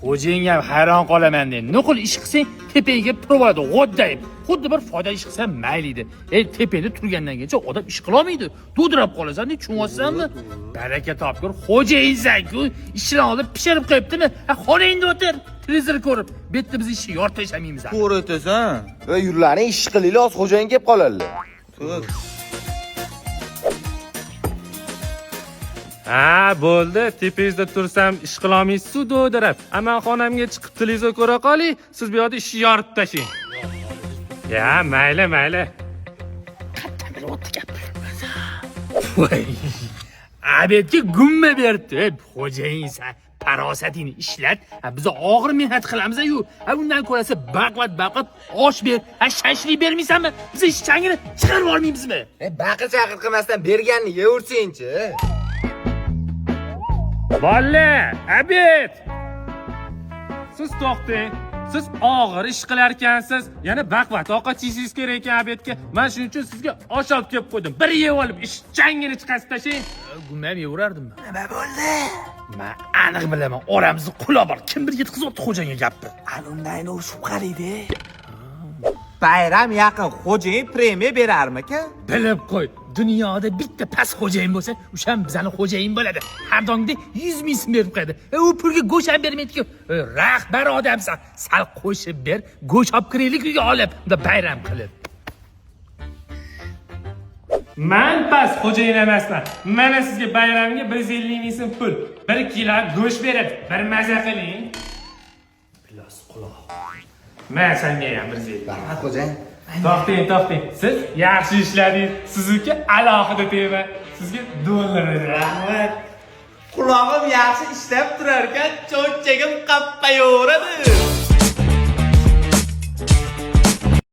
Xo'jayinga ham hayron qolaman men. Nuqul ish qilsang, tepaga turadi, g'oddayib. Xuddi bir foyda ish qilsam mayli. Tepada turgandan keyin odam ish qila olmaydi. Do'dirab qolasan, tushunyapsanmi? Baraka topgur, xo'jayinsan-ku, ishni olib pishirib qo'yibdimi? Xonangda o'tir, televizor ko'rib, bu yerda biz ishni yortashamaymiz. To'g'ri aytasan. Va yurlaring ish qilinglar, hozir xo'jayin kelib qoladilar. Ha, bo'ldi. Tepangizda tursam ish qila olmaysiz-ku do'dirab. Aman xonamga chiqib televizor ko'ra qoling, siz bu yerda ishni yorib tashlang. Ya, mayli. Qattan bir o'tdi gap. Voy. Abetga gumma berdi. Xo'jayinsan, farosatingni ishlat. Biz og'ir mehnat qilamiz-ku. Undan ko'rasa baqvat osh ber. Shashlik bermaysanmi? Biz ish changini chiqarib olmaymizmi? Baqir-chaqir qilmasdan berganni yeyursin-chi. Bolla, abet. Siz to'xtang. Siz og'ir ish qilar ekansiz. Yana baqvat ovqat yeyishingiz kerak ekan abetga. Men shuning uchun sizga osh olib kelib qo'ydim. Bir yeb olib ish changini chiqarib tashlang. Gumma ham yevrardim. Nima bo'ldi? Men aniq bilaman, oramizni qula bor. Kimdir yetkazibdi xo'jayinga gapni. Undan shubhaliydi. Bayram yaqin xo'jayin premiya berarmikan? Bilib qo'y. Dunyoda bitta past xo'jayin bo'lsa, o'sha ham bizning xo'jayin bo'ladi. Har doimda 100 ming so'm berib qo'yadi. U pulga go'sht ham bermaydi-ku. Rahbar odamsan. Sal qo'shib ber, go'sht olib kiraylik uyga olib, unda bayram qilib. Men past xo'jayin emasman. Mana sizga bayramga 150 ming so'm pul, 1 kilo go'sht beradi. Bir maza qiling. Bilas quloq. Men senga ham 150. Rahmat xo'jayin. To'xtang. Siz yaxshi ishladingiz. Sizniki alohida tema. Sizga dollar rahmat. Qulog'im yaxshi ishlab turar ekan, cho'nchagim qappayoradi.